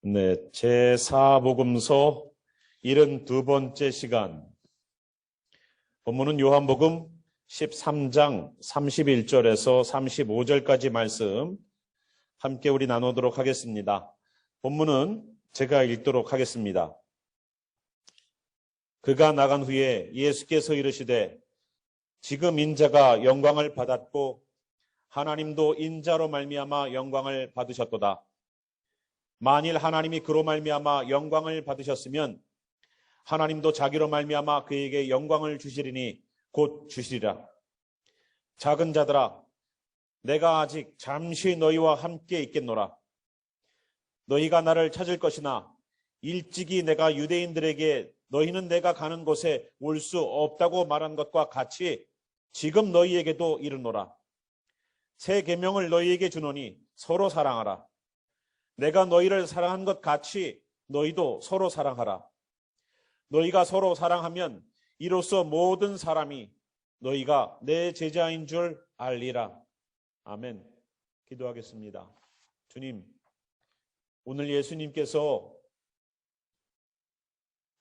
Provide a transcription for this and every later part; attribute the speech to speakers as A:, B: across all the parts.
A: 네, 제4복음서 72번째 시간. 본문은 요한복음 13장 31절에서 35절까지 말씀 함께 우리 나누도록 하겠습니다. 본문은 제가 읽도록 하겠습니다. 그가 나간 후에 예수께서 이르시되 지금 인자가 영광을 받았고 하나님도 인자로 말미암아 영광을 받으셨도다. 만일 하나님이 그로 말미암아 영광을 받으셨으면 하나님도 자기로 말미암아 그에게 영광을 주시리니 곧 주시리라. 작은 자들아, 내가 아직 잠시 너희와 함께 있겠노라. 너희가 나를 찾을 것이나 일찍이 내가 유대인들에게 너희는 내가 가는 곳에 올 수 없다고 말한 것과 같이 지금 너희에게도 이르노라. 새 계명을 너희에게 주노니 서로 사랑하라. 내가 너희를 사랑한 것 같이 너희도 서로 사랑하라. 너희가 서로 사랑하면 이로써 모든 사람이 너희가 내 제자인 줄 알리라. 아멘. 기도하겠습니다. 주님, 오늘 예수님께서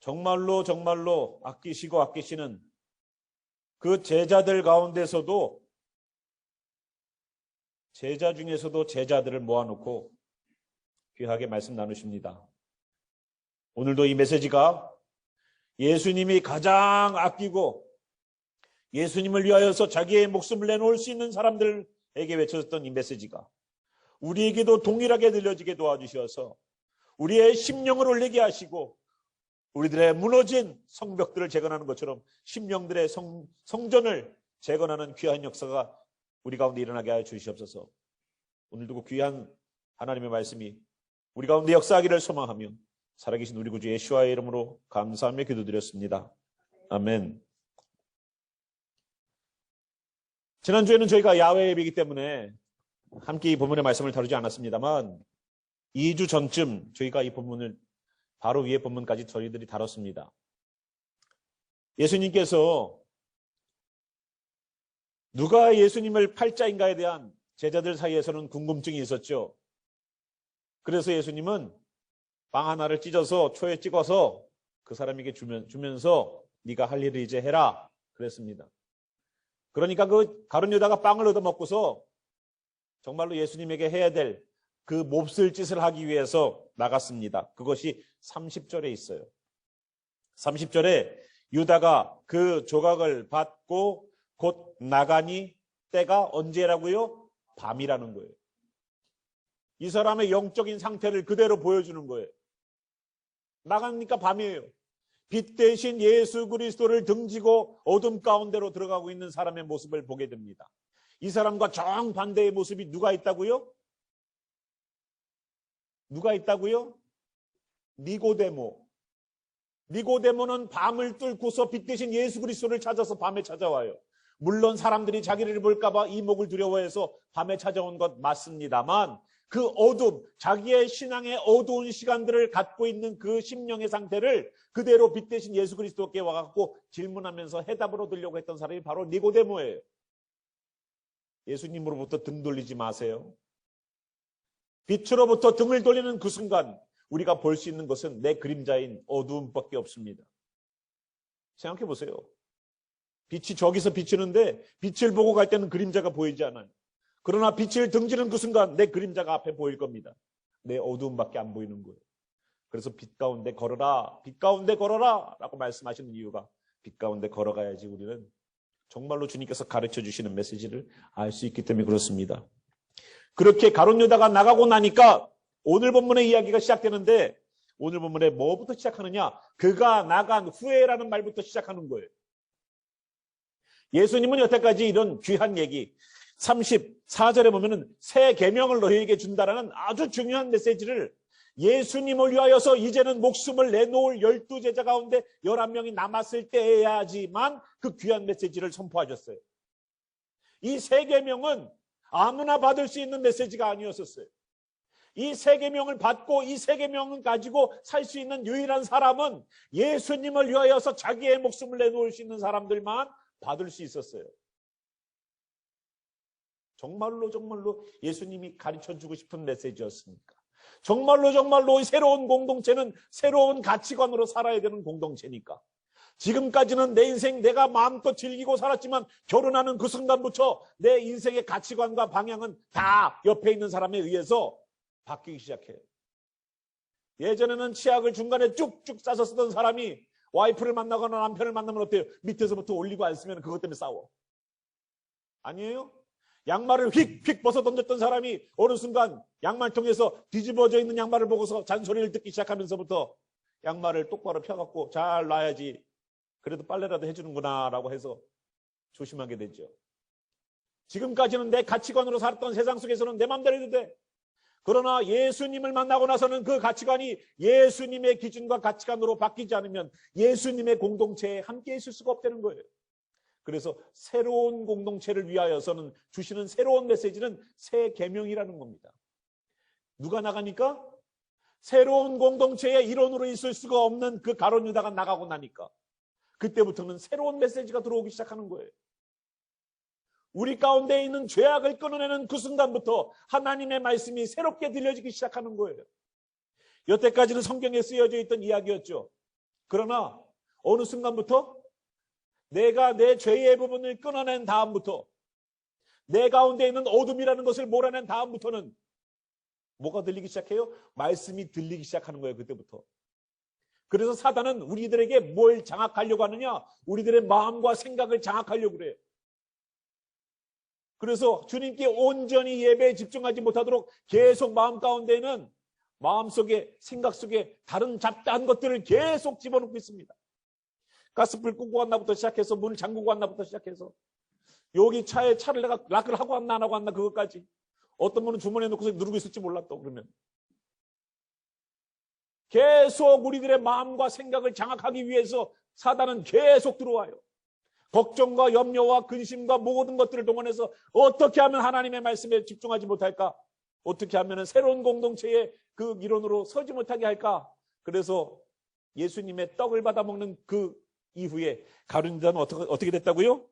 A: 정말로 아끼시고 아끼시는 그 제자들 가운데서도 제자 중에서도 제자들을 모아놓고 귀하게 말씀 나누십니다. 오늘도 이 메시지가 예수님이 가장 아끼고 예수님을 위하여서 자기의 목숨을 내놓을 수 있는 사람들에게 외쳐졌던 이 메시지가 우리에게도 동일하게 들려지게 도와주셔서 우리의 심령을 올리게 하시고 우리들의 무너진 성벽들을 재건하는 것처럼 심령들의 성전을 재건하는 귀한 역사가 우리 가운데 일어나게 하여 주시옵소서. 오늘도 그 귀한 하나님의 말씀이 우리 가운데 역사하기를 소망하며 살아계신 우리 구주 예수와의 이름으로 감사하며 기도드렸습니다. 아멘. 지난주에는 저희가 야훼 예배이기 때문에 함께 이 본문의 말씀을 다루지 않았습니다만 2주 전쯤 저희가 이 본문을 바로 위에 본문까지 저희들이 다뤘습니다. 예수님께서 누가 예수님을 팔자인가에 대한 제자들 사이에서는 궁금증이 있었죠. 그래서 예수님은 빵 하나를 찢어서 초에 찍어서 그 사람에게 주면서 네가 할 일을 이제 해라 그랬습니다. 그러니까 그 가룟 유다가 빵을 얻어먹고서 정말로 예수님에게 해야 될 그 몹쓸 짓을 하기 위해서 나갔습니다. 그것이 30절에 있어요. 30절에 유다가 그 조각을 받고 곧 나가니 때가 언제라고요? 밤이라는 거예요. 이 사람의 영적인 상태를 그대로 보여주는 거예요. 나가니까 밤이에요. 빛 대신 예수 그리스도를 등지고 어둠 가운데로 들어가고 있는 사람의 모습을 보게 됩니다. 이 사람과 정반대의 모습이 누가 있다고요? 누가 있다고요? 니고데모. 니고데모는 밤을 뚫고서 빛 대신 예수 그리스도를 찾아서 밤에 찾아와요. 물론 사람들이 자기를 볼까봐 이목을 두려워해서 밤에 찾아온 것 맞습니다만 그 어둠, 자기의 신앙의 어두운 시간들을 갖고 있는 그 심령의 상태를 그대로 빛 대신 예수 그리스도께 와갖고 질문하면서 해답을 얻으려고 했던 사람이 바로 니고데모예요. 예수님으로부터 등 돌리지 마세요. 빛으로부터 등을 돌리는 그 순간 우리가 볼 수 있는 것은 내 그림자인 어두움밖에 없습니다. 생각해 보세요. 빛이 저기서 비치는데 빛을 보고 갈 때는 그림자가 보이지 않아요. 그러나 빛을 등지는 그 순간 내 그림자가 앞에 보일 겁니다. 내 어두움밖에 안 보이는 거예요. 그래서 빛 가운데 걸어라, 빛 가운데 걸어라 라고 말씀하시는 이유가 빛 가운데 걸어가야지 우리는 정말로 주님께서 가르쳐 주시는 메시지를 알 수 있기 때문에 그렇습니다. 그렇게 가룟 유다가 나가고 나니까 오늘 본문의 이야기가 시작되는데 오늘 본문에 뭐부터 시작하느냐? 그가 나간 후에라는 말부터 시작하는 거예요. 예수님은 여태까지 이런 귀한 얘기 34절에 보면은 새 계명을 너희에게 준다라는 아주 중요한 메시지를 예수님을 위하여서 이제는 목숨을 내놓을 12제자 가운데 11명이 남았을 때야지만 그 귀한 메시지를 선포하셨어요. 이 새 계명은 아무나 받을 수 있는 메시지가 아니었었어요. 이 새 계명을 받고 이 새 계명을 가지고 살 수 있는 유일한 사람은 예수님을 위하여서 자기의 목숨을 내놓을 수 있는 사람들만 받을 수 있었어요. 정말로 예수님이 가르쳐주고 싶은 메시지였습니까? 정말로 새로운 공동체는 새로운 가치관으로 살아야 되는 공동체니까. 지금까지는 내 인생 내가 마음껏 즐기고 살았지만 결혼하는 그 순간부터 내 인생의 가치관과 방향은 다 옆에 있는 사람에 의해서 바뀌기 시작해요. 예전에는 치약을 중간에 쭉쭉 싸서 쓰던 사람이 와이프를 만나거나 남편을 만나면 어때요? 밑에서부터 올리고 안 쓰면 그것 때문에 싸워. 아니에요? 양말을 휙휙 벗어 던졌던 사람이 어느 순간 양말통에서 뒤집어져 있는 양말을 보고서 잔소리를 듣기 시작하면서부터 양말을 똑바로 펴갖고 잘 놔야지, 그래도 빨래라도 해주는구나 라고 해서 조심하게 되죠. 지금까지는 내 가치관으로 살았던 세상 속에서는 내 맘대로 해도 돼. 그러나 예수님을 만나고 나서는 그 가치관이 예수님의 기준과 가치관으로 바뀌지 않으면 예수님의 공동체에 함께 있을 수가 없다는 거예요. 그래서 새로운 공동체를 위하여서는 주시는 새로운 메시지는 새 계명이라는 겁니다. 누가 나가니까? 새로운 공동체의 일원으로 있을 수가 없는 그 가룟 유다가 나가고 나니까 그때부터는 새로운 메시지가 들어오기 시작하는 거예요. 우리 가운데 있는 죄악을 끊어내는 그 순간부터 하나님의 말씀이 새롭게 들려지기 시작하는 거예요. 여태까지는 성경에 쓰여져 있던 이야기였죠. 그러나 어느 순간부터 내가 내 죄의 부분을 끊어낸 다음부터, 내 가운데 있는 어둠이라는 것을 몰아낸 다음부터는 뭐가 들리기 시작해요? 말씀이 들리기 시작하는 거예요. 그때부터. 그래서 사단은 우리들에게 뭘 장악하려고 하느냐? 우리들의 마음과 생각을 장악하려고 그래요. 그래서 주님께 온전히 예배에 집중하지 못하도록 계속 마음 가운데는 마음속에, 생각 속에 다른 잡다한 것들을 계속 집어넣고 있습니다. 가스불 끄고 왔나부터 시작해서 문을 잠그고 왔나부터 시작해서 여기 차에 차를 내가 락을 하고 왔나 안 하고 왔나 그것까지. 어떤 분은 주머니에 넣고서 누르고 있을지 몰라 또 그러면. 계속 우리들의 마음과 생각을 장악하기 위해서 사단은 계속 들어와요. 걱정과 염려와 근심과 모든 것들을 동원해서 어떻게 하면 하나님의 말씀에 집중하지 못할까? 어떻게 하면 새로운 공동체의 그 일원으로 서지 못하게 할까? 그래서 예수님의 떡을 받아 먹는 그 이후에 가룟 유다는 어떻게 됐다고요?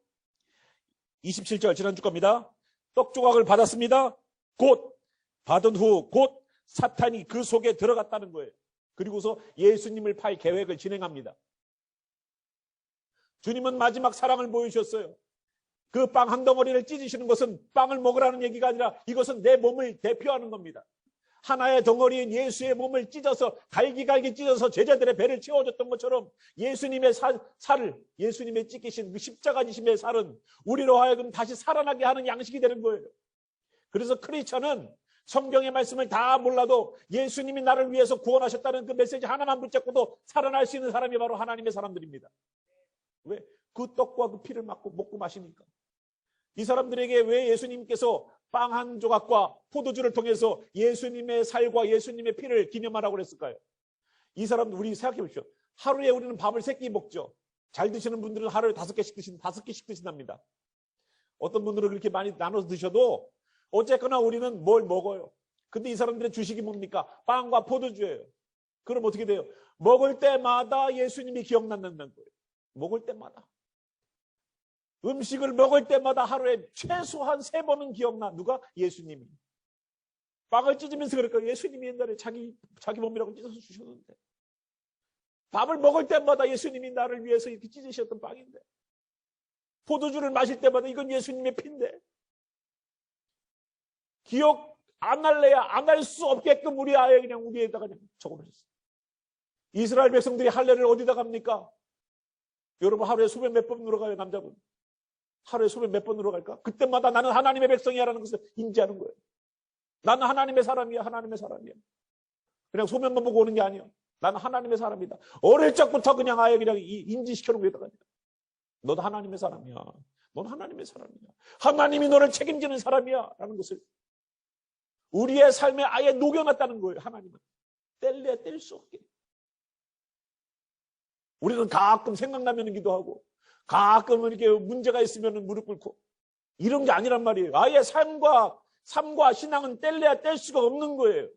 A: 27절 지난주 겁니다. 떡 조각을 받았습니다. 곧 받은 후 곧 사탄이 그 속에 들어갔다는 거예요. 그리고서 예수님을 팔 계획을 진행합니다. 주님은 마지막 사랑을 보여주셨어요. 그 빵 한 덩어리를 찢으시는 것은 빵을 먹으라는 얘기가 아니라 이것은 내 몸을 대표하는 겁니다. 하나의 덩어리인 예수의 몸을 찢어서 갈기갈기 찢어서 제자들의 배를 채워줬던 것처럼 예수님의 살을, 예수님의 찢기신 그 십자가 지심의 살은 우리로 하여금 다시 살아나게 하는 양식이 되는 거예요. 그래서 크리스천은 성경의 말씀을 다 몰라도 예수님이 나를 위해서 구원하셨다는 그 메시지 하나만 붙잡고도 살아날 수 있는 사람이 바로 하나님의 사람들입니다. 왜? 그 떡과 그 피를 먹고 마시니까. 이 사람들에게 왜 예수님께서 빵 한 조각과 포도주를 통해서 예수님의 살과 예수님의 피를 기념하라고 그랬을까요? 이 사람들, 우리 생각해 보십시오. 하루에 우리는 밥을 3끼 먹죠. 잘 드시는 분들은 하루에 5개씩 드신답니다. 어떤 분들은 그렇게 많이 나눠서 드셔도 어쨌거나 우리는 뭘 먹어요. 근데 이 사람들의 주식이 뭡니까? 빵과 포도주예요. 그럼 어떻게 돼요? 먹을 때마다 예수님이 기억난다는 거예요. 먹을 때마다. 음식을 먹을 때마다 하루에 최소한 3번은 기억나. 누가? 예수님이. 빵을 찢으면서 그럴까요? 예수님이 옛날에 자기 몸이라고 찢어서 주셨는데. 밥을 먹을 때마다 예수님이 나를 위해서 이렇게 찢으셨던 빵인데. 포도주를 마실 때마다 이건 예수님의 피인데. 기억 안 할래야 안 할 수 없게끔 우리 아예 그냥 우리에다가 그냥 적어버렸어요. 이스라엘 백성들이 할례를 어디다 갑니까? 여러분 하루에 수백 몇 번 누러가요, 남자분. 하루에 수백 몇 번 누러갈까? 그때마다 나는 하나님의 백성이야라는 것을 인지하는 거예요. 나는 하나님의 사람이야, 하나님의 사람이야. 그냥 소면만 보고 오는 게 아니야. 나는 하나님의 사람이다. 어릴 적부터 그냥 아예 그냥 인지시켜놓은 거에다가 너도 하나님의 사람이야. 넌 하나님의 사람이야. 하나님이 너를 책임지는 사람이야. 라는 것을 우리의 삶에 아예 녹여놨다는 거예요. 하나님은. 뗄래야 뗄 수 없게. 우리는 가끔 생각나면 기도하고 가끔 이렇게 문제가 있으면 무릎 꿇고 이런 게 아니란 말이에요. 아예 삶과 신앙은 뗄래야 뗄 수가 없는 거예요.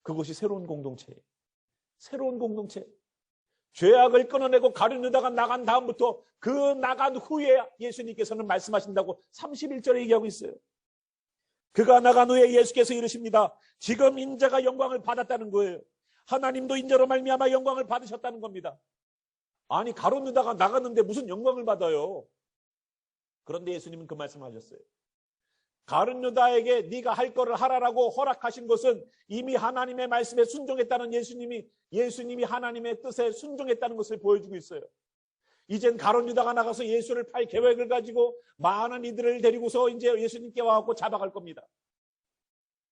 A: 그것이 새로운 공동체예요. 새로운 공동체. 죄악을 끊어내고 가룟 유다가 나간 다음부터 그 나간 후에 예수님께서는 말씀하신다고 31절에 얘기하고 있어요. 그가 나간 후에 예수께서 이르십니다. 지금 인자가 영광을 받았다는 거예요. 하나님도 인자로 말미암아 영광을 받으셨다는 겁니다. 아니 가룟 유다가 나갔는데 무슨 영광을 받아요? 그런데 예수님은 그 말씀하셨어요. 가룟 유다에게 네가 할 거를 하라라고 허락하신 것은 이미 하나님의 말씀에 순종했다는 예수님이 하나님의 뜻에 순종했다는 것을 보여주고 있어요. 이젠 가룟 유다가 나가서 예수를 팔 계획을 가지고 많은 이들을 데리고서 이제 예수님께 와갖고 잡아갈 겁니다.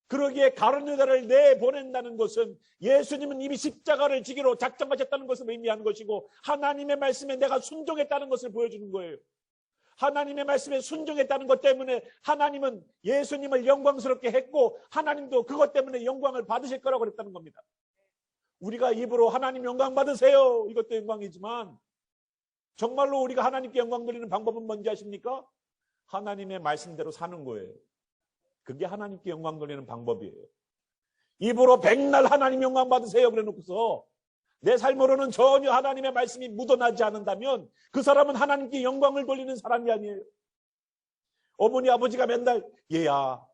A: 그러기에 가룟 유다를 내보낸다는 것은 예수님은 이미 십자가를 지기로 작정하셨다는 것을 의미하는 것이고 하나님의 말씀에 내가 순종했다는 것을 보여주는 거예요. 하나님의 말씀에 순종했다는 것 때문에 하나님은 예수님을 영광스럽게 했고 하나님도 그것 때문에 영광을 받으실 거라고 그랬다는 겁니다. 우리가 입으로 하나님 영광 받으세요. 이것도 영광이지만 정말로 우리가 하나님께 영광 돌리는 방법은 뭔지 아십니까? 하나님의 말씀대로 사는 거예요. 그게 하나님께 영광 돌리는 방법이에요. 입으로 백날 하나님 영광 받으세요 그래 놓고서 내 삶으로는 전혀 하나님의 말씀이 묻어나지 않는다면 그 사람은 하나님께 영광을 돌리는 사람이 아니에요. 어머니 아버지가 맨날 얘야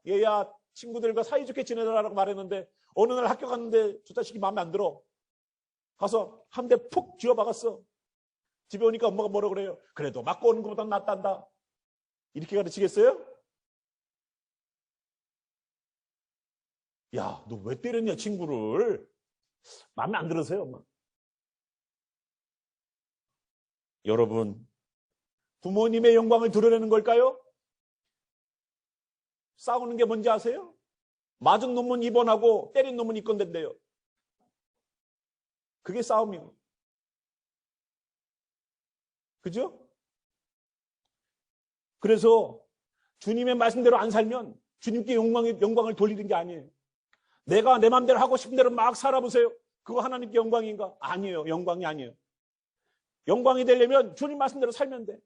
A: 친구들과 사이좋게 지내라라고 말했는데 어느 날 학교 갔는데 저 자식이 마음에 안 들어. 가서 한 대 푹 쥐어박았어. 집에 오니까 엄마가 뭐라 그래요? 그래도 맞고 오는 것보다 낫단다. 이렇게 가르치겠어요? 야, 너 왜 때렸냐 친구를. 마음에 안 들으세요 엄마. 여러분, 부모님의 영광을 드러내는 걸까요? 싸우는 게 뭔지 아세요? 맞은 놈은 입원하고 때린 놈은 입건된대요. 그게 싸움이에요. 그죠? 그래서 주님의 말씀대로 안 살면 주님께 영광을 돌리는 게 아니에요. 내가 내 마음대로 하고 싶은 대로 막 살아보세요. 그거 하나님께 영광인가? 아니에요. 영광이 아니에요. 영광이 되려면 주님 말씀대로 살면 돼.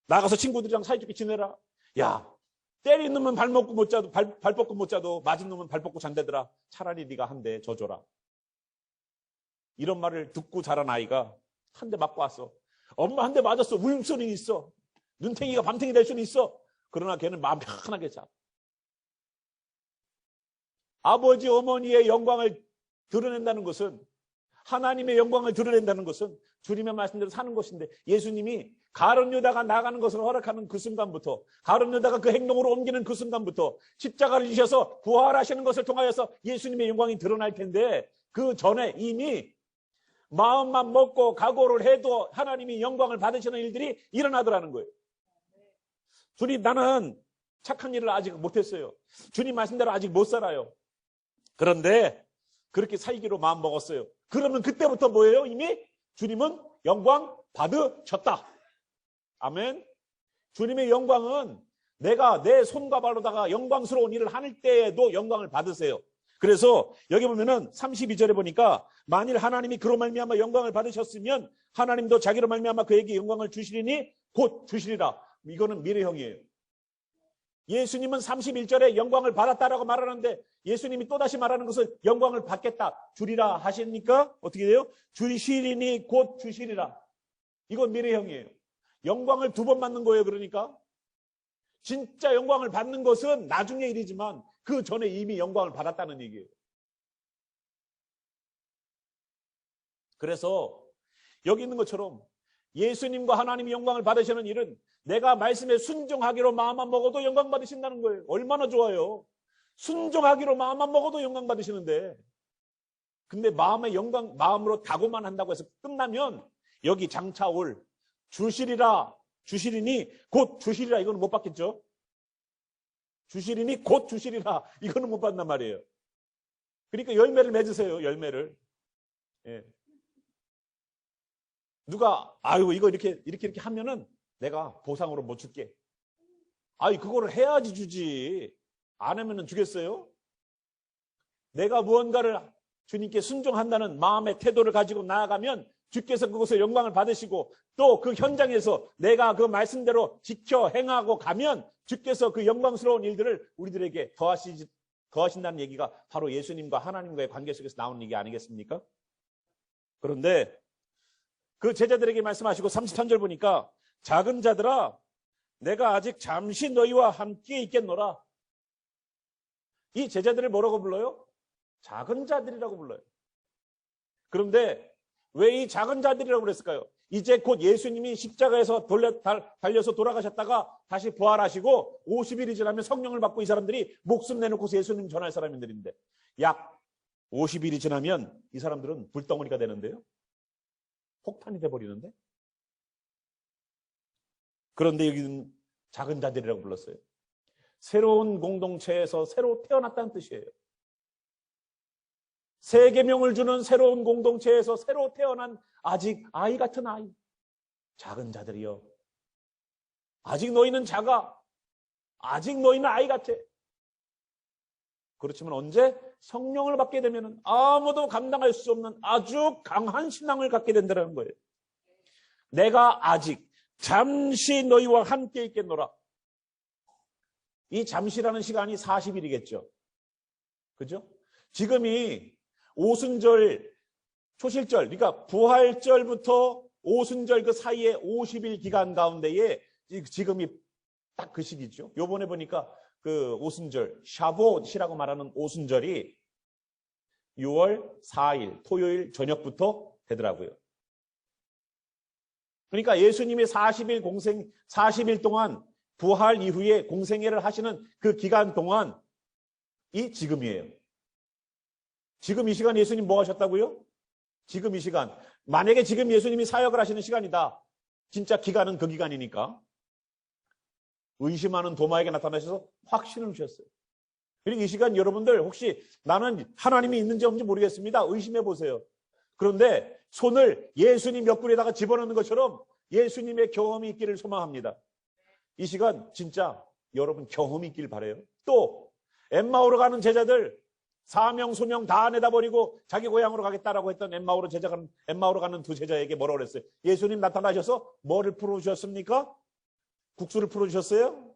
A: 나가서 친구들이랑 사이좋게 지내라. 야, 때린 놈은 발 뻗고 못 자도 맞은 놈은 발 뻗고 잔대더라. 차라리 네가 한 대 져줘라. 이런 말을 듣고 자란 아이가 한 대 맞고 왔어. 엄마 한 대 맞았어. 울음소리는 있어. 눈탱이가 밤탱이 될 수는 있어. 그러나 걔는 마음 편하게 자. 아버지 어머니의 영광을 드러낸다는 것은 하나님의 영광을 드러낸다는 것은 주님의 말씀대로 사는 것인데 예수님이 가룟 유다가 나가는 것을 허락하는 그 순간부터 가룟 유다가 그 행동으로 옮기는 그 순간부터 십자가를 지셔서 부활하시는 것을 통하여서 예수님의 영광이 드러날 텐데 그 전에 이미 마음만 먹고 각오를 해도 하나님이 영광을 받으시는 일들이 일어나더라는 거예요. 주님 나는 착한 일을 아직 못했어요. 주님 말씀대로 아직 못 살아요. 그런데 그렇게 살기로 마음 먹었어요. 그러면 그때부터 뭐예요? 이미 주님은 영광 받으셨다. 아멘. 주님의 영광은 내가 내 손과 발로다가 영광스러운 일을 할 때에도 영광을 받으세요. 그래서 여기 보면은 32절에 보니까 만일 하나님이 그로 말미암아 영광을 받으셨으면 하나님도 자기로 말미암아 그에게 영광을 주시리니 곧 주시리라. 이거는 미래형이에요. 예수님은 31절에 영광을 받았다라고 말하는데 예수님이 또다시 말하는 것은 영광을 받겠다, 주리라 하십니까? 어떻게 돼요? 주시리니 곧 주시리라. 이건 미래형이에요. 영광을 두 번 받는 거예요. 그러니까 진짜 영광을 받는 것은 나중의 일이지만 그 전에 이미 영광을 받았다는 얘기예요. 그래서 여기 있는 것처럼 예수님과 하나님이 영광을 받으시는 일은 내가 말씀에 순종하기로 마음만 먹어도 영광 받으신다는 거예요. 얼마나 좋아요. 순종하기로 마음만 먹어도 영광 받으시는데 근데 마음으로 다고만 한다고 해서 끝나면 여기 장차 올 주시리니 곧 주시리라 이거는 못 받겠죠. 주시리니 곧 주시리라 이거는 못 받단 말이에요. 그러니까 열매를 맺으세요. 열매를. 예. 누가 이거 이렇게 하면은 내가 보상으로 못 줄게. 그거를 해야지 주지. 안 하면은 주겠어요? 내가 무언가를 주님께 순종한다는 마음의 태도를 가지고 나아가면 주께서 그것을 영광을 받으시고 또 그 현장에서 내가 그 말씀대로 지켜 행하고 가면 주께서 그 영광스러운 일들을 우리들에게 더하신다는 얘기가 바로 예수님과 하나님과의 관계 속에서 나오는 얘기 아니겠습니까? 그런데 그 제자들에게 말씀하시고 33절 보니까 작은 자들아 내가 아직 잠시 너희와 함께 있겠노라. 이 제자들을 뭐라고 불러요? 작은 자들이라고 불러요. 그런데 왜 이 작은 자들이라고 그랬을까요? 이제 곧 예수님이 십자가에서 달려서 돌아가셨다가 다시 부활하시고 50일이 지나면 성령을 받고 이 사람들이 목숨 내놓고서 예수님 전할 사람들인데 약 50일이 지나면 이 사람들은 불덩어리가 되는데요. 폭탄이 돼버리는데. 그런데 여기는 작은 자들이라고 불렀어요. 새로운 공동체에서 새로 태어났다는 뜻이에요. 새 계명을 주는 새로운 공동체에서 새로 태어난 아직 아이 같은 아이. 작은 자들이여. 아직 너희는 작아. 아직 너희는 아이 같아. 그렇지만 언제? 성령을 받게 되면 아무도 감당할 수 없는 아주 강한 신앙을 갖게 된다는 거예요. 내가 아직 잠시 너희와 함께 있겠노라. 이 잠시라는 시간이 40일이겠죠. 그죠? 지금이 오순절, 초실절, 그러니까 부활절부터 오순절 그 사이에 50일 기간 가운데에 지금이 딱 그 시기죠. 요번에 보니까 그 오순절, 샤봇이라고 말하는 오순절이 6월 4일 토요일 저녁부터 되더라고요. 그러니까 예수님의 40일 동안 부활 이후에 공생애를 하시는 그 기간 동안 이 지금이에요. 지금 이 시간 예수님 뭐 하셨다고요? 지금 이 시간. 만약에 지금 예수님이 사역을 하시는 시간이다. 진짜 기간은 그 기간이니까. 의심하는 도마에게 나타나셔서 확신을 주셨어요. 그리고 이 시간 여러분들 혹시 나는 하나님이 있는지 없는지 모르겠습니다. 의심해 보세요. 그런데 손을 예수님 옆구리에다가 집어넣는 것처럼 예수님의 경험이 있기를 소망합니다. 이 시간 진짜 여러분 경험이 있길 바라요. 또 엠마오로 가는 제자들 사명 소명 다 내다버리고 자기 고향으로 가겠다라고 했던 엠마오로 가는 두 제자에게 뭐라고 그랬어요? 예수님 나타나셔서 뭐를 풀어주셨습니까? 국수를 풀어주셨어요?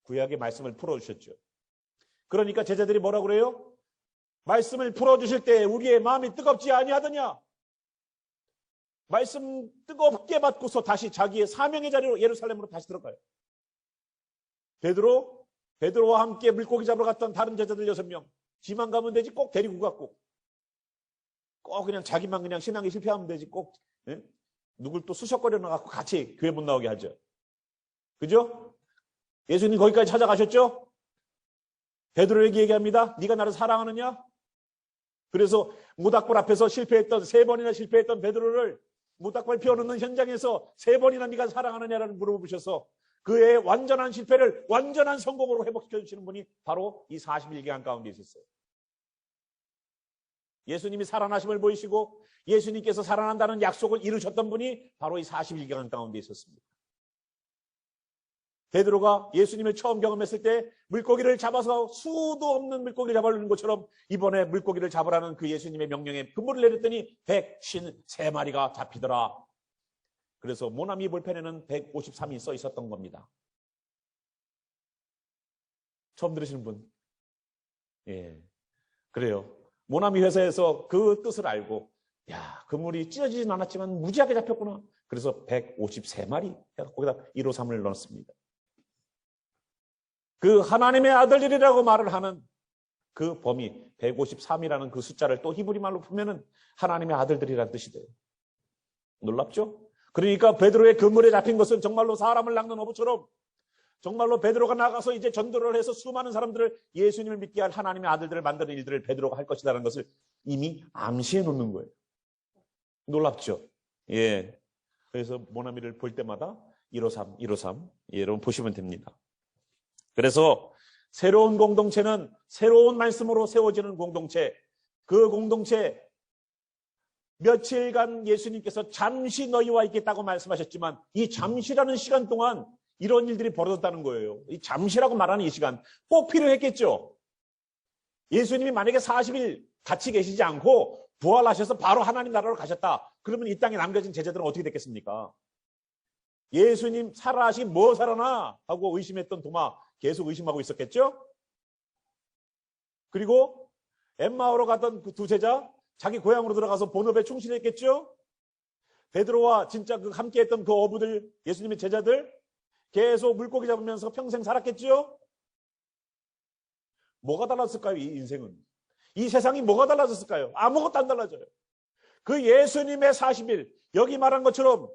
A: 구약의 말씀을 풀어주셨죠. 그러니까 제자들이 뭐라고 그래요? 말씀을 풀어주실 때 우리의 마음이 뜨겁지 아니하더냐? 말씀 뜨겁게 받고서 다시 자기의 사명의 자리로 예루살렘으로 다시 들어가요. 베드로와 함께 물고기 잡으러 갔던 다른 제자들 6명. 지만 가면 되지 꼭 데리고 갔고. 꼭 그냥 자기만 그냥 신앙에 실패하면 되지 꼭 누굴 또 수석거려 나가고 같이 교회 못 나오게 하죠. 그죠? 예수님 거기까지 찾아가셨죠? 베드로에게 얘기합니다. 네가 나를 사랑하느냐? 그래서 모닥불 앞에서 3번이나 실패했던 베드로를 모닥불 피워놓는 현장에서 3번이나 네가 사랑하느냐라는 물어보셔서 그의 완전한 실패를 완전한 성공으로 회복시켜 주시는 분이 바로 이 40일 기간 가운데 있었어요. 예수님이 살아나심을 보이시고 예수님께서 살아난다는 약속을 이루셨던 분이 바로 이 40일 기간 가운데 있었습니다. 베드로가 예수님을 처음 경험했을 때 물고기를 잡아서 수도 없는 물고기를 잡아오는 것처럼 이번에 물고기를 잡으라는 그 예수님의 명령에 근무를 내렸더니 153마리가 잡히더라. 그래서 모나미 볼펜에는 153이 써 있었던 겁니다. 처음 들으시는 분? 예, 그래요. 모나미 회사에서 그 뜻을 알고 야, 그물이 찢어지진 않았지만 무지하게 잡혔구나. 그래서 153마리 거기다 153을 넣었습니다. 그 하나님의 아들들이라고 말을 하는 그 범위 153이라는 그 숫자를 또 히브리 말로 풀면은 하나님의 아들들이라는 뜻이 돼요. 놀랍죠? 그러니까 베드로의 그물에 잡힌 것은 정말로 사람을 낚는 어부처럼 정말로 베드로가 나가서 이제 전도를 해서 수많은 사람들을 예수님을 믿게 할 하나님의 아들들을 만드는 일들을 베드로가 할 것이라는 것을 이미 암시해 놓는 거예요. 놀랍죠? 예. 그래서 모나미를 볼 때마다 153 예, 여러분 보시면 됩니다. 그래서 새로운 공동체는 새로운 말씀으로 세워지는 공동체, 그 공동체 며칠간 예수님께서 잠시 너희와 있겠다고 말씀하셨지만 이 잠시라는 시간 동안 이런 일들이 벌어졌다는 거예요. 이 잠시라고 말하는 이 시간 꼭 필요했겠죠. 예수님이 만약에 40일 같이 계시지 않고 부활하셔서 바로 하나님 나라로 가셨다. 그러면 이 땅에 남겨진 제자들은 어떻게 됐겠습니까? 예수님 살아나시 뭐 살아나? 하고 의심했던 도마 계속 의심하고 있었겠죠? 그리고 엠마오로 갔던 그 두 제자 자기 고향으로 들어가서 본업에 충실했겠죠? 베드로와 진짜 그 함께했던 그 어부들 예수님의 제자들 계속 물고기 잡으면서 평생 살았겠죠? 뭐가 달랐을까요? 이 인생은. 이 세상이 뭐가 달라졌을까요? 아무것도 안 달라져요. 그 예수님의 40일, 여기 말한 것처럼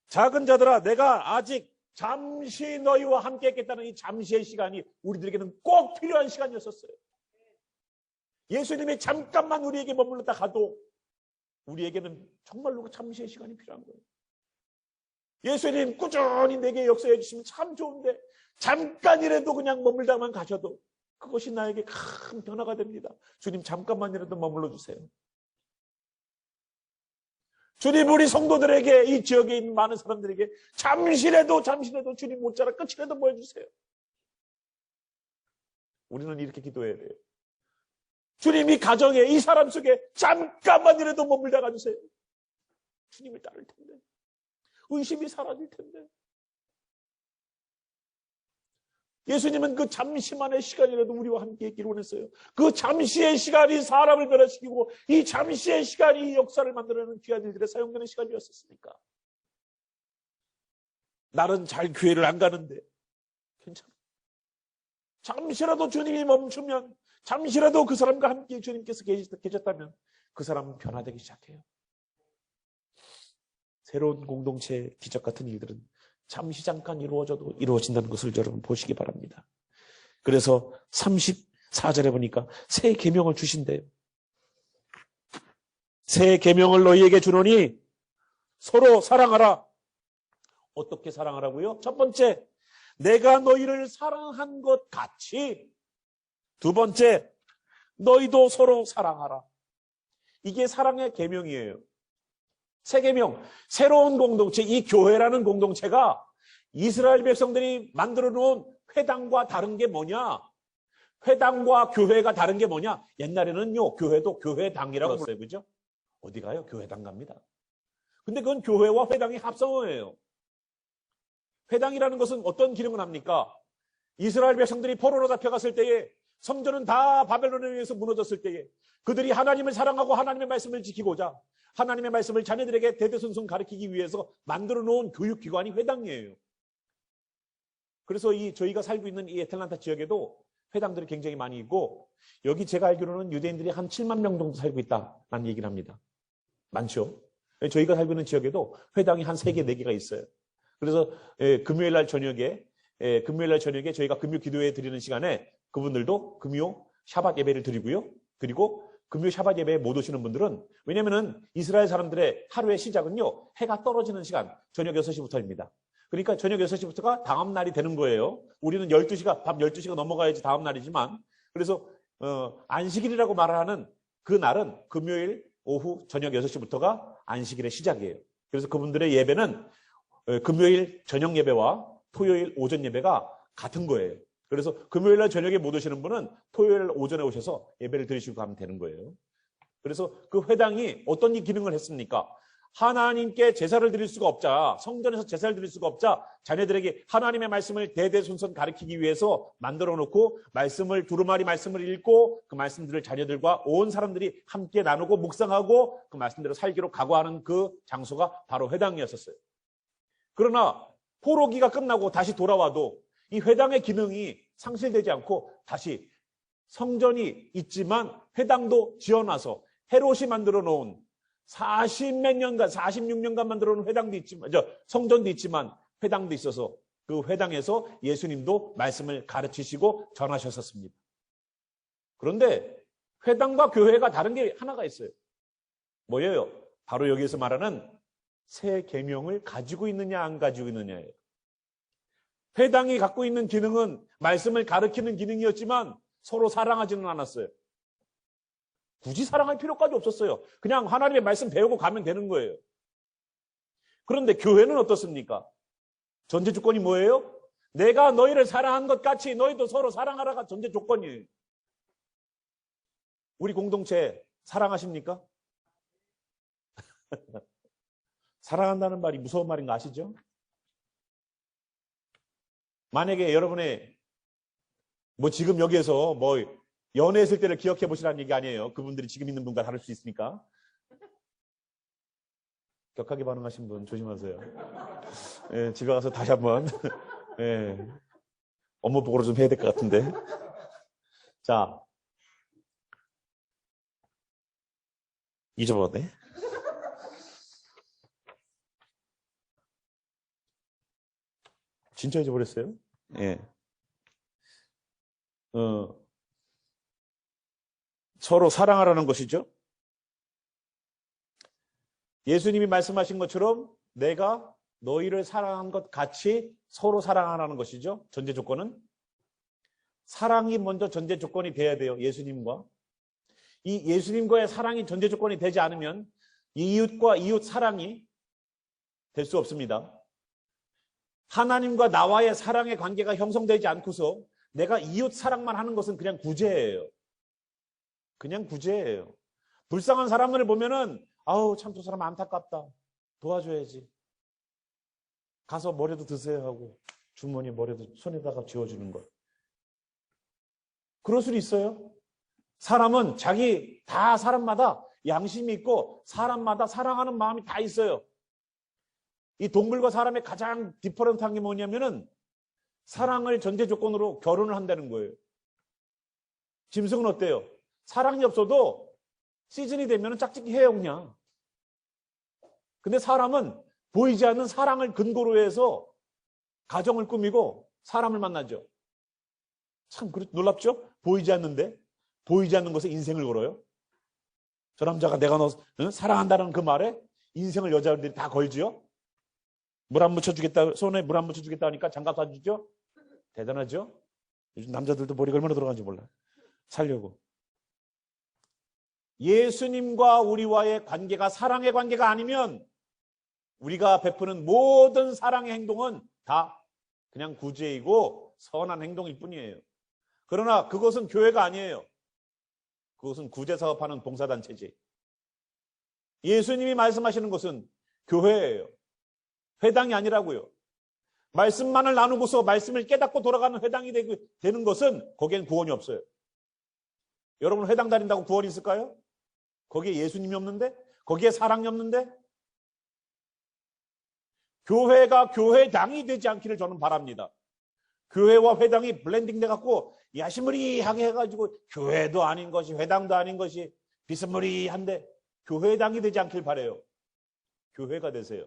A: 작은 자들아 내가 아직 잠시 너희와 함께 했겠다는 이 잠시의 시간이 우리들에게는 꼭 필요한 시간이었었어요. 예수님이 잠깐만 우리에게 머물렀다 가도 우리에게는 정말로 잠시의 시간이 필요한 거예요. 예수님 꾸준히 내게 역사해 주시면 참 좋은데 잠깐이라도 그냥 머물다만 가셔도 그것이 나에게 큰 변화가 됩니다. 주님 잠깐만이라도 머물러 주세요. 주님 우리 성도들에게 이 지역에 있는 많은 사람들에게 잠시라도 주님 모자라 끝이라도 보여주세요. 우리는 이렇게 기도해야 돼요. 주님 이 가정에 이 사람 속에 잠깐만이라도 머물다 가주세요. 주님을 따를 텐데. 의심이 사라질 텐데. 예수님은 그 잠시만의 시간이라도 우리와 함께 있기를 원했어요. 그 잠시의 시간이 사람을 변화시키고 이 잠시의 시간이 역사를 만들어내는 귀한 일들에 사용되는 시간이었었으니까. 나는 잘 교회를 안 가는데 괜찮아. 잠시라도 주님이 멈추면 잠시라도 그 사람과 함께 주님께서 계셨다면 그 사람은 변화되기 시작해요. 새로운 공동체의 기적 같은 일들은 잠시 잠깐 이루어져도 이루어진다는 것을 여러분 보시기 바랍니다. 그래서 34절에 보니까 새 계명을 주신대요. 새 계명을 너희에게 주노니 서로 사랑하라. 어떻게 사랑하라고요? 첫 번째, 내가 너희를 사랑한 것 같이. 두 번째, 너희도 서로 사랑하라. 이게 사랑의 계명이에요. 새 계명, 새로운 공동체, 이 교회라는 공동체가 이스라엘 백성들이 만들어 놓은 회당과 다른 게 뭐냐? 회당과 교회가 다른 게 뭐냐? 옛날에는요, 교회도 교회당이라고 불러요. 그죠? 어디 가요? 교회당 갑니다. 근데 그건 교회와 회당이 합성어예요. 회당이라는 것은 어떤 기능을 합니까? 이스라엘 백성들이 포로로 잡혀갔을 때에 성전은 다 바벨론에 의해서 무너졌을 때에 그들이 하나님을 사랑하고 하나님의 말씀을 지키고자 하나님의 말씀을 자녀들에게 대대손손 가르치기 위해서 만들어 놓은 교육기관이 회당이에요. 그래서 저희가 살고 있는 이 애틀란타 지역에도 회당들이 굉장히 많이 있고 여기 제가 알기로는 유대인들이 한 7만 명 정도 살고 있다라는 얘기를 합니다. 많죠? 저희가 살고 있는 지역에도 회당이 한 3개, 4개가 있어요. 그래서 금요일 날 저녁에 저희가 금요 기도회 드리는 시간에 그분들도 금요 샤밧 예배를 드리고요. 그리고 금요 샤밧 예배에 못 오시는 분들은 왜냐면은 이스라엘 사람들의 하루의 시작은요. 해가 떨어지는 시간 저녁 6시부터입니다. 그러니까 저녁 6시부터가 다음 날이 되는 거예요. 우리는 밤 12시가 넘어가야지 다음 날이지만 그래서 안식일이라고 말하는 그 날은 금요일 오후 저녁 6시부터가 안식일의 시작이에요. 그래서 그분들의 예배는 금요일 저녁 예배와 토요일 오전 예배가 같은 거예요. 그래서 금요일 날 저녁에 못 오시는 분은 토요일 오전에 오셔서 예배를 드리시고 가면 되는 거예요. 그래서 그 회당이 어떤 기능을 했습니까? 하나님께 제사를 드릴 수가 없자, 성전에서 제사를 드릴 수가 없자 자녀들에게 하나님의 말씀을 대대손손 가르치기 위해서 만들어 놓고 두루마리 말씀을 읽고 그 말씀들을 자녀들과 온 사람들이 함께 나누고 묵상하고 그 말씀대로 살기로 각오하는 그 장소가 바로 회당이었었어요. 그러나 포로기가 끝나고 다시 돌아와도 이 회당의 기능이 상실되지 않고 다시 성전이 있지만 회당도 지어놔서 헤롯이 만들어 놓은 46년간 만들어 놓은 회당도 있지만, 성전도 있지만 회당도 있어서 그 회당에서 예수님도 말씀을 가르치시고 전하셨었습니다. 그런데 회당과 교회가 다른 게 하나가 있어요. 뭐예요? 바로 여기에서 말하는 새 계명을 가지고 있느냐 안 가지고 있느냐예요. 회당이 갖고 있는 기능은 말씀을 가르치는 기능이었지만 서로 사랑하지는 않았어요. 굳이 사랑할 필요까지 없었어요. 그냥 하나님의 말씀 배우고 가면 되는 거예요. 그런데 교회는 어떻습니까? 전제 조건이 뭐예요? 내가 너희를 사랑한 것 같이 너희도 서로 사랑하라가 전제 조건이에요. 우리 공동체 사랑하십니까? 사랑한다는 말이 무서운 말인 거 아시죠? 만약에 여러분의 지금 여기에서 연애했을 때를 기억해 보시라는 얘기 아니에요. 그분들이 지금 있는 분과 다를 수 있으니까. 격하게 반응하신 분 조심하세요. 예, 집에 가서 다시 한번 업무 보고를 좀 해야 될 것 같은데. 자, 잊어버렸네. 진짜 잊어버렸어요? 예. 서로 사랑하라는 것이죠. 예수님이 말씀하신 것처럼 내가 너희를 사랑한 것 같이 서로 사랑하라는 것이죠. 전제 조건은. 사랑이 먼저 전제 조건이 돼야 돼요. 예수님과. 이 예수님과의 사랑이 전제 조건이 되지 않으면 이웃과 이웃 사랑이 될 수 없습니다. 하나님과 나와의 사랑의 관계가 형성되지 않고서 내가 이웃 사랑만 하는 것은 그냥 구제예요. 그냥 구제예요. 불쌍한 사람을 보면은 아우 참 저 사람 안타깝다. 도와줘야지. 가서 뭐라도 드세요 하고 주머니 뭐라도 손에다가 쥐어주는 것. 그럴 수도 있어요. 사람은 다 사람마다 양심이 있고 사람마다 사랑하는 마음이 다 있어요. 이 동물과 사람의 가장 디퍼런트한 게 뭐냐면은 사랑을 전제 조건으로 결혼을 한다는 거예요. 짐승은 어때요? 사랑이 없어도 시즌이 되면 짝짓기해요 그냥. 근데 사람은 보이지 않는 사랑을 근거로 해서 가정을 꾸미고 사람을 만나죠. 참 놀랍죠? 보이지 않는 것에 인생을 걸어요. 저 남자가 내가 너 사랑한다는 그 말에 인생을 여자들이 다 걸지요. 물 안 묻혀주겠다, 손에 물 안 묻혀주겠다 하니까 장갑 사주죠. 대단하죠? 요즘 남자들도 머리가 얼마나 들어가는지 몰라. 살려고. 예수님과 우리와의 관계가 사랑의 관계가 아니면 우리가 베푸는 모든 사랑의 행동은 다 그냥 구제이고 선한 행동일 뿐이에요. 그러나 그것은 교회가 아니에요. 그것은 구제사업하는 봉사단체지. 예수님이 말씀하시는 것은 교회예요. 회당이 아니라고요. 말씀만을 나누고서 말씀을 깨닫고 돌아가는 회당이 되는 것은 거기엔 구원이 없어요. 여러분 회당 다닌다고 구원이 있을까요? 거기에 예수님이 없는데? 거기에 사랑이 없는데? 교회가 교회당이 되지 않기를 저는 바랍니다. 교회와 회당이 블렌딩 돼갖고 야시무리하게 해가지고 교회도 아닌 것이 회당도 아닌 것이 비스무리한데 교회당이 되지 않길 바라요. 교회가 되세요.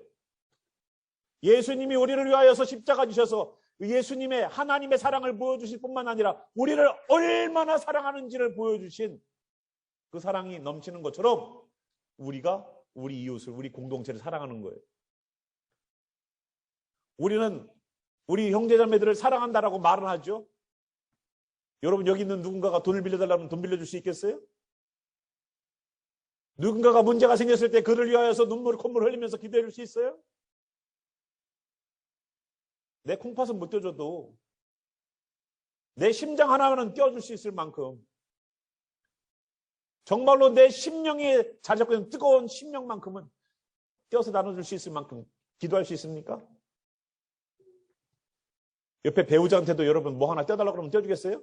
A: 예수님이 우리를 위하여서 십자가 지셔서 예수님의 하나님의 사랑을 보여주실 뿐만 아니라 우리를 얼마나 사랑하는지를 보여주신 그 사랑이 넘치는 것처럼 우리가 우리 이웃을, 우리 공동체를 사랑하는 거예요. 우리는 우리 형제자매들을 사랑한다라고 말은 하죠. 여러분 여기 있는 누군가가 돈을 빌려달라면 돈 빌려줄 수 있겠어요? 누군가가 문제가 생겼을 때 그를 위하여서 눈물 콧물 흘리면서 기도해 줄 수 있어요? 내 콩팥은 못 떼줘도 내 심장 하나는 떼어줄 수 있을 만큼 정말로 내 심령이 자작고 있는 뜨거운 심령만큼은 떼어서 나눠줄 수 있을 만큼 기도할 수 있습니까? 옆에 배우자한테도 여러분 뭐 하나 떼어달라고 그러면 떼어주겠어요?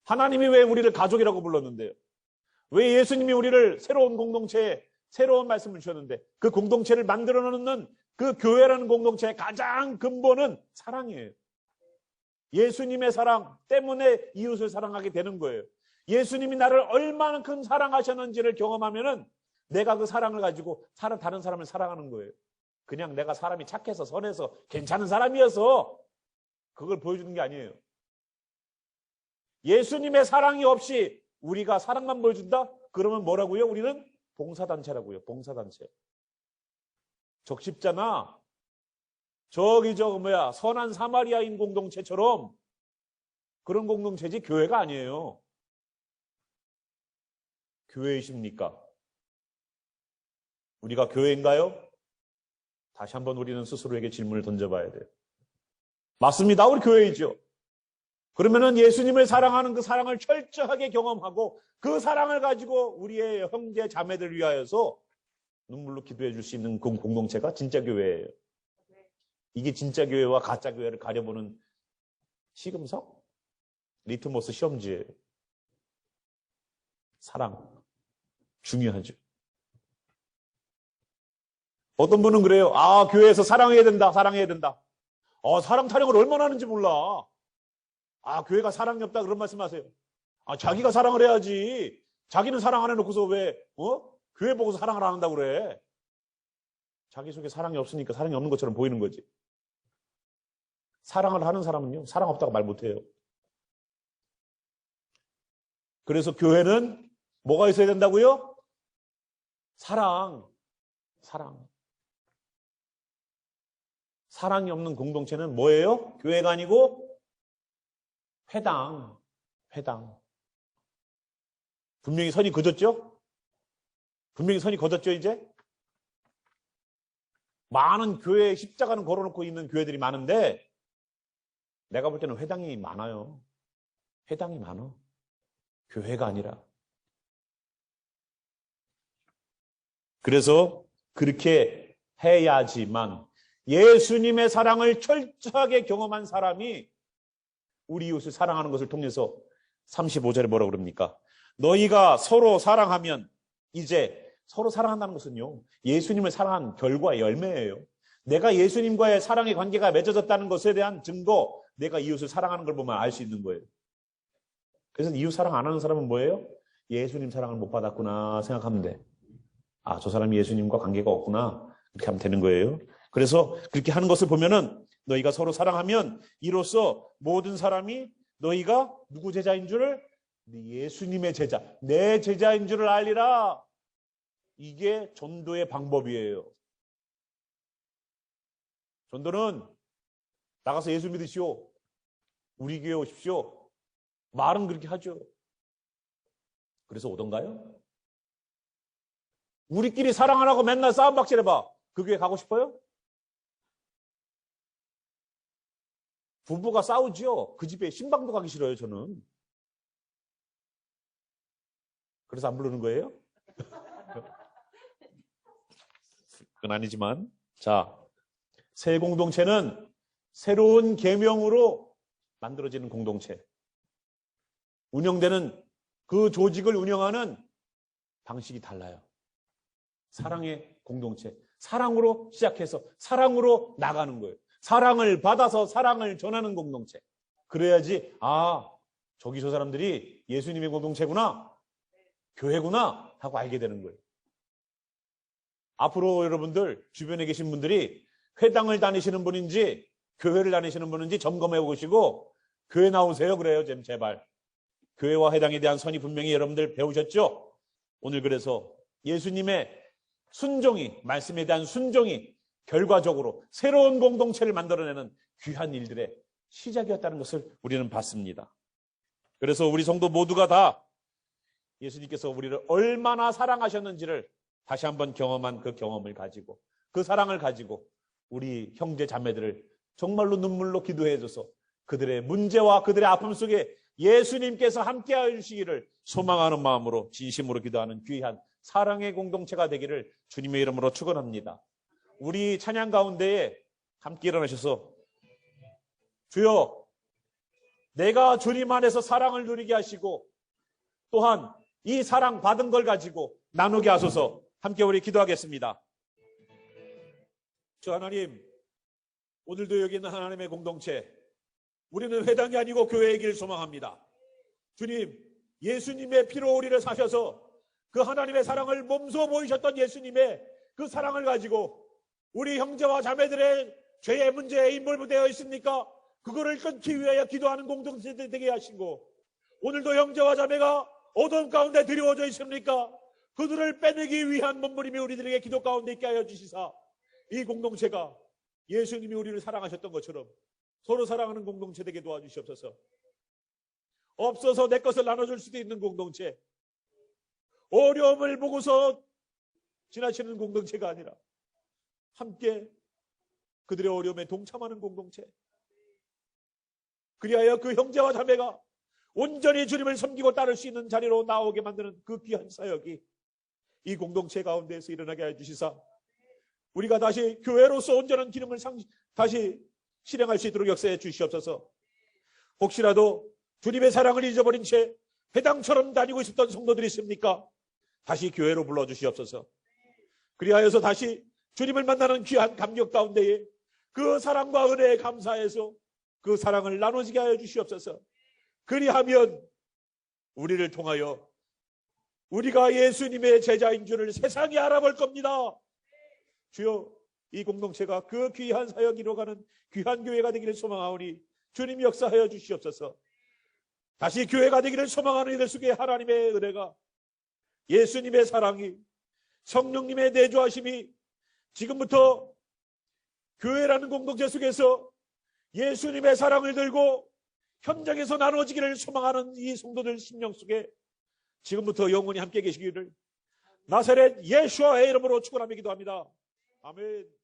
A: 하나님이 왜 우리를 가족이라고 불렀는데요? 왜 예수님이 우리를 새로운 공동체에 새로운 말씀을 주셨는데 그 공동체를 만들어 놓는 그 교회라는 공동체의 가장 근본은 사랑이에요. 예수님의 사랑 때문에 이웃을 사랑하게 되는 거예요. 예수님이 나를 얼마만큼 사랑하셨는지를 경험하면은 내가 그 사랑을 가지고 다른 사람을 사랑하는 거예요. 그냥 내가 사람이 착해서 선해서 괜찮은 사람이어서 그걸 보여주는 게 아니에요. 예수님의 사랑이 없이 우리가 사랑만 보여준다? 그러면 뭐라고요? 우리는 봉사단체라고요. 봉사단체. 적십자나 선한 사마리아인 공동체처럼 그런 공동체지 교회가 아니에요. 교회이십니까? 우리가 교회인가요? 다시 한번 우리는 스스로에게 질문을 던져봐야 돼요. 맞습니다. 우리 교회이죠. 그러면은 예수님을 사랑하는 그 사랑을 철저하게 경험하고 그 사랑을 가지고 우리의 형제 자매들을 위하여서 눈물로 기도해 줄 수 있는 그 공동체가 진짜 교회예요. 이게 진짜 교회와 가짜 교회를 가려보는 시금석? 리트머스 시험지예요. 사랑. 중요하죠. 어떤 분은 그래요. 교회에서 사랑해야 된다. 사랑해야 된다. 사랑 타령을 얼마나 하는지 몰라. 교회가 사랑이 없다 그런 말씀하세요. 자기가 사랑을 해야지. 자기는 사랑 안 해놓고서 왜 교회 보고서 사랑을 안 한다고 그래. 자기 속에 사랑이 없으니까 사랑이 없는 것처럼 보이는 거지. 사랑을 하는 사람은요, 사랑 없다고 말 못해요. 그래서 교회는 뭐가 있어야 된다고요? 사랑. 사랑이 없는 공동체는 뭐예요? 교회가 아니고 회당. 분명히 선이 걷었죠? 이제? 많은 교회에 십자가는 걸어놓고 있는 교회들이 많은데 내가 볼 때는 회당이 많아요. 회당이 많아. 교회가 아니라. 그래서 그렇게 해야지만 예수님의 사랑을 철저하게 경험한 사람이 우리 이웃을 사랑하는 것을 통해서 35절에 뭐라고 그럽니까? 너희가 서로 사랑하면 이제 서로 사랑한다는 것은요, 예수님을 사랑한 결과의 열매예요. 내가 예수님과의 사랑의 관계가 맺어졌다는 것에 대한 증거, 내가 이웃을 사랑하는 걸 보면 알 수 있는 거예요. 그래서 이웃 사랑 안 하는 사람은 뭐예요? 예수님 사랑을 못 받았구나 생각하면 돼. 저 사람이 예수님과 관계가 없구나. 그렇게 하면 되는 거예요. 그래서 그렇게 하는 것을 보면은 너희가 서로 사랑하면 이로써 모든 사람이 너희가 누구 제자인 줄을 예수님의 제자, 내 제자인 줄을 알리라. 이게 전도의 방법이에요. 전도는 나가서 예수 믿으시오. 우리 교회 오십시오. 말은 그렇게 하죠. 그래서 오던가요? 우리끼리 사랑 안 하고 맨날 싸움박질 해봐. 그 교회 가고 싶어요? 부부가 싸우지요. 그 집에 신방도 가기 싫어요, 저는. 그래서 안 부르는 거예요? 그건 아니지만. 자, 새 공동체는 새로운 계명으로 만들어지는 공동체. 운영되는 그 조직을 운영하는 방식이 달라요. 사랑의 공동체. 사랑으로 시작해서 사랑으로 나가는 거예요. 사랑을 받아서 사랑을 전하는 공동체. 그래야지 저기 저 사람들이 예수님의 공동체구나, 교회구나 하고 알게 되는 거예요. 앞으로 여러분들 주변에 계신 분들이 회당을 다니시는 분인지 교회를 다니시는 분인지 점검해 보시고 교회 나오세요. 그래요. 제발. 교회와 회당에 대한 선이 분명히 여러분들 배우셨죠? 오늘 그래서 예수님의 순종이, 말씀에 대한 순종이 결과적으로 새로운 공동체를 만들어내는 귀한 일들의 시작이었다는 것을 우리는 봤습니다. 그래서 우리 성도 모두가 다 예수님께서 우리를 얼마나 사랑하셨는지를 다시 한번 경험한 그 경험을 가지고, 그 사랑을 가지고 우리 형제 자매들을 정말로 눈물로 기도해줘서 그들의 문제와 그들의 아픔 속에 예수님께서 함께하여 주시기를 소망하는 마음으로 진심으로 기도하는 귀한 사랑의 공동체가 되기를 주님의 이름으로 축원합니다. 우리 찬양 가운데에 함께 일어나셔서 주여, 내가 주님 안에서 사랑을 누리게 하시고 또한 이 사랑 받은 걸 가지고 나누게 하소서. 함께 우리 기도하겠습니다. 주 하나님, 오늘도 여기 있는 하나님의 공동체, 우리는 회당이 아니고 교회의 길 소망합니다. 주님, 예수님의 피로 우리를 사셔서 그 하나님의 사랑을 몸소 보이셨던 예수님의 그 사랑을 가지고 우리 형제와 자매들의 죄의 문제에 인볼브되어 있습니까? 그거를 끊기 위하여 기도하는 공동체 되게 하시고, 오늘도 형제와 자매가 어두움 가운데 드리워져 있습니까? 그들을 빼내기 위한 몸부림이 우리들에게 기도 가운데 있게 하여 주시사 이 공동체가 예수님이 우리를 사랑하셨던 것처럼 서로 사랑하는 공동체 되게 도와주시옵소서. 없어서 내 것을 나눠줄 수도 있는 공동체, 어려움을 보고서 지나치는 공동체가 아니라 함께 그들의 어려움에 동참하는 공동체, 그리하여 그 형제와 자매가 온전히 주님을 섬기고 따를 수 있는 자리로 나오게 만드는 그 귀한 사역이 이 공동체 가운데에서 일어나게 해주시사 우리가 다시 교회로서 온전한 기능을 다시 실행할 수 있도록 역사해 주시옵소서. 혹시라도 주님의 사랑을 잊어버린 채 회당처럼 다니고 싶던 성도들이 있습니까? 다시 교회로 불러주시옵소서. 그리하여서 다시 주님을 만나는 귀한 감격 가운데에 그 사랑과 은혜에 감사해서 그 사랑을 나눠지게 하여 주시옵소서. 그리하면 우리를 통하여 우리가 예수님의 제자인 줄을 세상이 알아볼 겁니다. 주여, 이 공동체가 그 귀한 사역 이루어가는 귀한 교회가 되기를 소망하오니 주님 역사하여 주시옵소서. 다시 교회가 되기를 소망하는 이들 속에 하나님의 은혜가, 예수님의 사랑이, 성령님의 내주하심이 지금부터 교회라는 공동체 속에서 예수님의 사랑을 들고 현장에서 나눠지기를 소망하는 이 성도들 심령 속에 지금부터 영원히 함께 계시기를 나사렛 예수와의 이름으로 축원하며 기도합니다. 아멘.